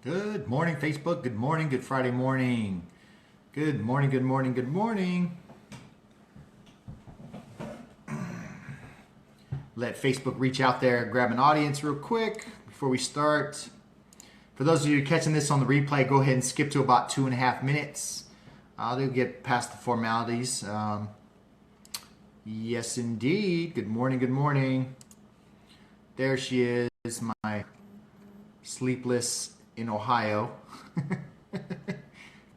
Good morning, Facebook. Good morning. Good Friday morning. Good morning. Good morning. Good morning. Let Facebook reach out there, grab an audience real quick before we start. For those of you catching this on the replay, go ahead and skip to about 2.5 minutes. I'll get past the formalities. Yes, indeed. Good morning. Good morning. There she is, my sleepless in Ohio.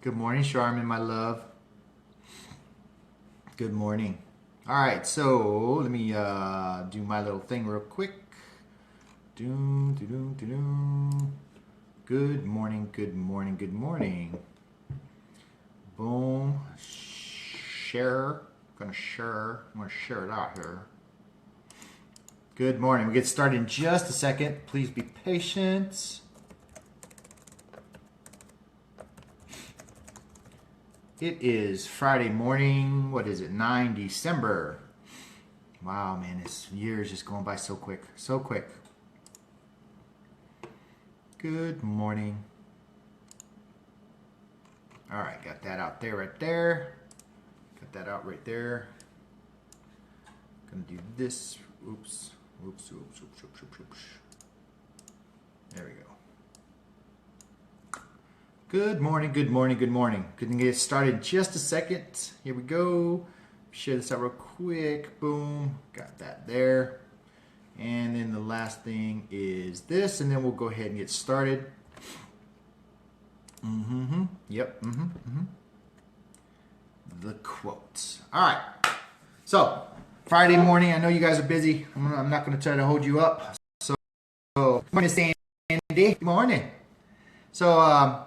Good morning, Charmin, my love. Good morning. All right, so let me do my little thing real quick. Doom, doom, doom. Good morning, good morning, good morning. Boom. Share. I'm gonna share it out here. Good morning. We'll get started in just a second. Please be patient. It is Friday morning. What is it? 9 December. Wow, man, this year is just going by so quick. So quick. Good morning. All right, got that out there right there. Got that out right there. Gonna do this. Oops. Oops. There we go. Good morning, good morning, good morning. Couldn't get started in just a second. Here we go. Share this out real quick. Boom. Got that there. And then the last thing is this, and then we'll go ahead and get started. Yep. The quotes. All right. So, Friday morning, I know you guys are busy. I'm not going to try to hold you up. So, good morning, Sandy. Good morning. So,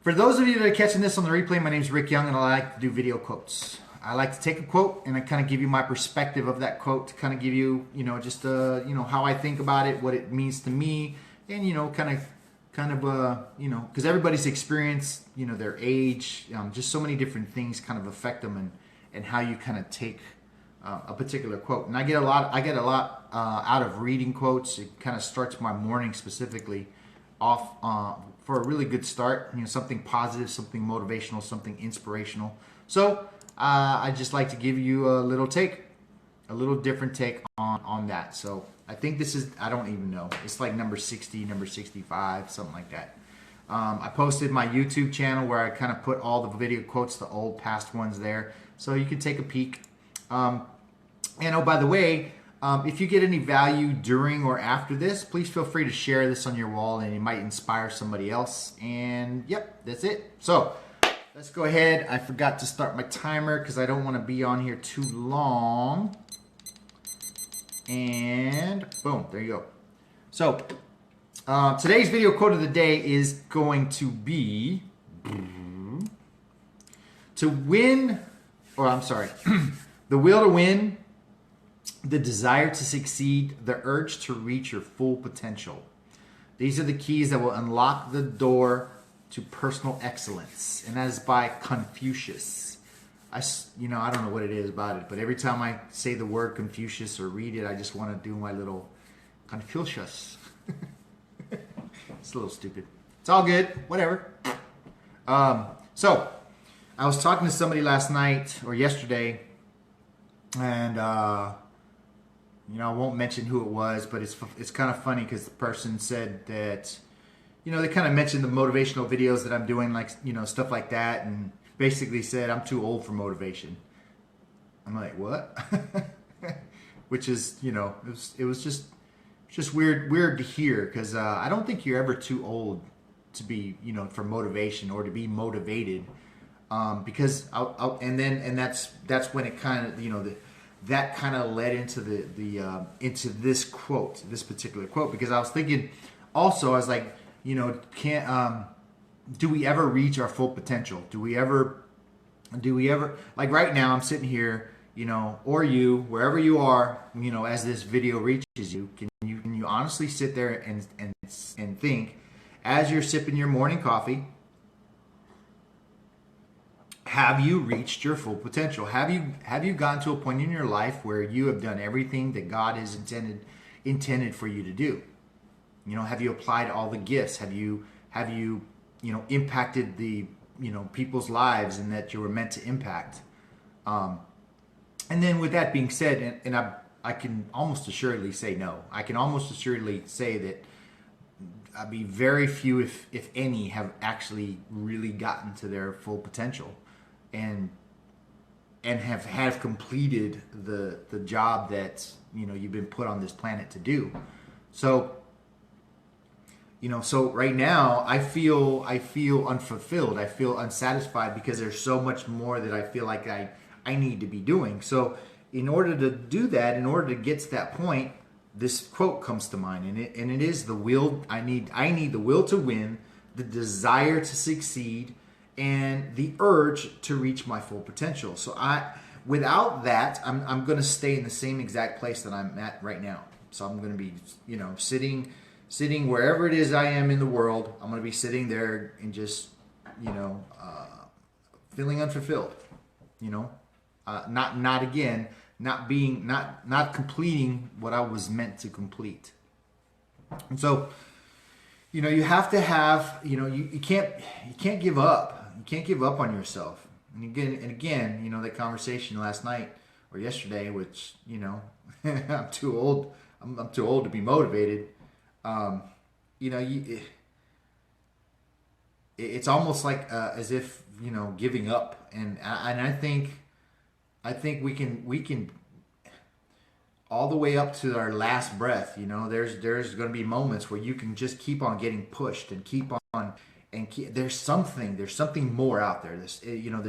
for those of you that are catching this on the replay, my name is Rick Young, and I like to do video quotes. I like to take a quote and I kind of give you my perspective of that quote to kind of give you, just how I think about it, what it means to me, and because everybody's experience, their age, just so many different things kind of affect them and how you kind of take a particular quote. And I get a lot out of reading quotes. It kind of starts my morning specifically off for a really good start, something positive, something motivational, something inspirational. So I just like to give you a little different take on that. So I think this is, I don't even know, it's like number 60, number 65, something like that. I posted my YouTube channel where I kind of put all the video quotes, the old past ones there, so you can take a peek. And oh, by the way, if you get any value during or after this, please feel free to share this on your wall and it might inspire somebody else. And yep, that's it. So let's go ahead. I forgot to start my timer because I don't want to be on here too long. And boom, there you go. So today's video quote of the day is going to be the will to win, the desire to succeed, the urge to reach your full potential. These are the keys that will unlock the door to personal excellence. And that is by Confucius. I don't know what it is about it, but every time I say the word Confucius or read it, I just want to do my little Confucius. It's a little stupid. It's all good. Whatever. So, I was talking to somebody last night or yesterday, and I won't mention who it was, but it's kind of funny because the person said that, they kind of mentioned the motivational videos that I'm doing, like, stuff like that, and basically said I'm too old for motivation. I'm like, what? Which is, it was just weird to hear, because I don't think you're ever too old to be, for motivation or to be motivated, because that's when it kind of, that kind of led into into this quote, this particular quote, because I was thinking also, I was like, do we ever reach our full potential? Do we ever, like right now I'm sitting here, or you, wherever you are, as this video reaches you, can you honestly sit there and think, as you're sipping your morning coffee, have you reached your full potential? Have you gotten to a point in your life where you have done everything that God has intended for you to do? Have you applied all the gifts? Have you have you, impacted the, people's lives and that you were meant to impact. And then with that being said, and I can almost assuredly say no. I can almost assuredly say that I mean, very few, if any, have actually really gotten to their full potential, and have completed the job that you've been put on this planet to do. So so right now I feel unfulfilled. I feel unsatisfied because there's so much more that I feel like I need to be doing. So in order to do that, in order to get to that point, this quote comes to mind, and it is the will. I need the will to win, the desire to succeed, and the urge to reach my full potential. So without that, I'm going to stay in the same exact place that I'm at right now. So I'm going to be sitting wherever it is I am in the world. I'm going to be sitting there and just feeling unfulfilled. Not completing what I was meant to complete. And so, you have to have, you can't give up. You can't give up on yourself. And again, that conversation last night or yesterday, which, I'm too old. I'm too old to be motivated. It's almost like as if, giving up. And I think we can all the way up to our last breath. There's going to be moments where you can just keep on getting pushed and keep on, and there's something more out there. There's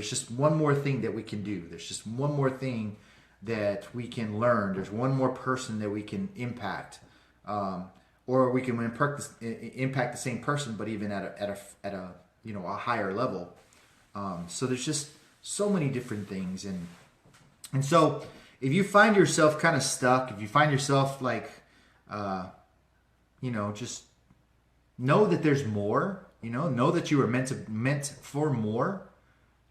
just one more thing that we can do. There's just one more thing that we can learn. There's one more person that we can impact, or we can impact the same person, but even at a higher level. So there's just so many different things, and so if you find yourself kind of stuck, if you find yourself like, just know that there's more. Know that you were meant for more.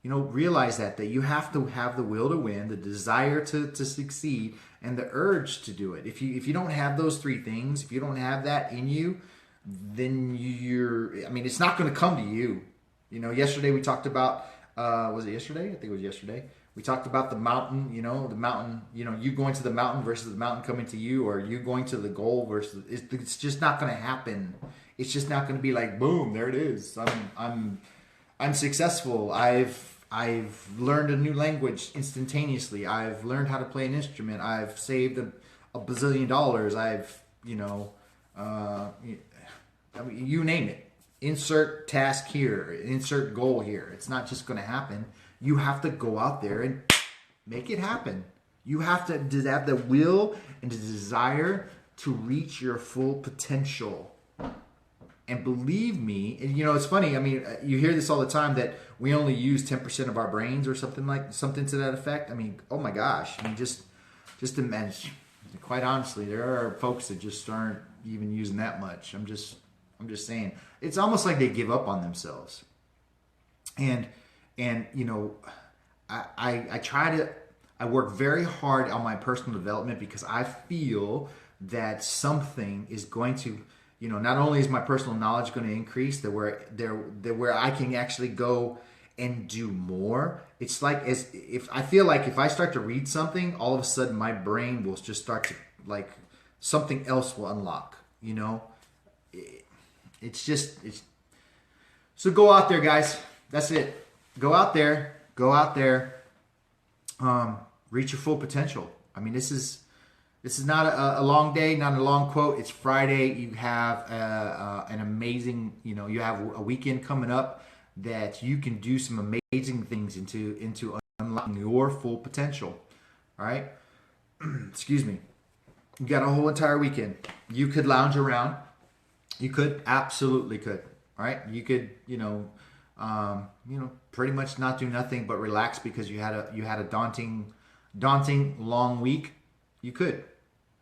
Realize that you have to have the will to win, the desire to succeed, and the urge to do it. If you don't have those three things, if you don't have that in you, then it's not going to come to you. Yesterday we talked about, was it yesterday? I think it was yesterday. We talked about the mountain, you going to the mountain versus the mountain coming to you, or you going to the goal versus, it's just not going to happen. It's just not going to be like, boom, there it is. I'm successful. I've learned a new language instantaneously. I've learned how to play an instrument. I've saved a bazillion dollars. You name it. Insert task here, insert goal here. It's not just going to happen. You have to go out there and make it happen. You have to have the will and the desire to reach your full potential. And believe me, and it's funny, you hear this all the time that we only use 10% of our brains or something to that effect. Oh my gosh. Just imagine, quite honestly, there are folks that just aren't even using that much. I'm just saying, it's almost like they give up on themselves. And I work very hard on my personal development because I feel that something is going to, not only is my personal knowledge going to increase, that where I can actually go and do more. It's like if I start to read something, all of a sudden my brain will just start to, like, something else will unlock. So go out there, guys. That's it. Go out there. Reach your full potential. This is not a long day, not a long quote. It's Friday. You have an amazing, you have a weekend coming up that you can do some amazing things into unlocking your full potential. All right. Excuse me. You got a whole entire weekend. You could lounge around. You absolutely could. All right. You could, pretty much not do nothing but relax because you had a daunting long week. You could.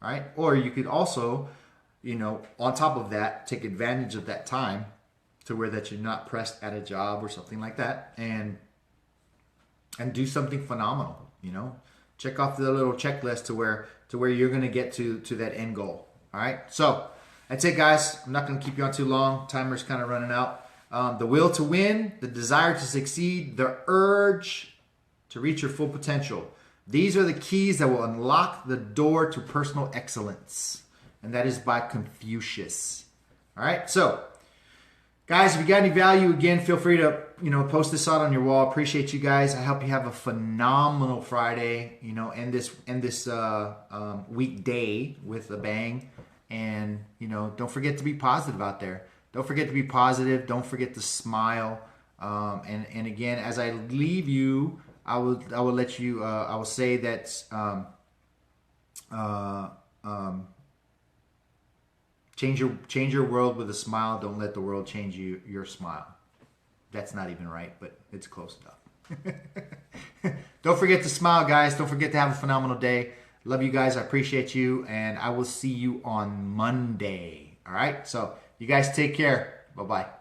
Right? Or you could also, on top of that, take advantage of that time to where that you're not pressed at a job or something like that, and do something phenomenal. Check off the little checklist to where you're going to get to that end goal. All right. So That's it, guys. I'm not going to keep you on too long. Timer's kind of running out. The will to win, the desire to succeed, the urge to reach your full potential. These are the keys that will unlock the door to personal excellence. And that is by Confucius. All right. So, guys, if you got any value, again, feel free to, post this out on your wall. Appreciate you guys. I hope you have a phenomenal Friday, end this weekday with a bang. And, don't forget to be positive out there. Don't forget to be positive. Don't forget to smile. And again, as I leave you, I will let you. I will say that change your world with a smile. Don't let the world change your smile. That's not even right, but it's close enough. Don't forget to smile, guys. Don't forget to have a phenomenal day. Love you guys. I appreciate you, and I will see you on Monday. All right. So you guys take care. Bye-bye.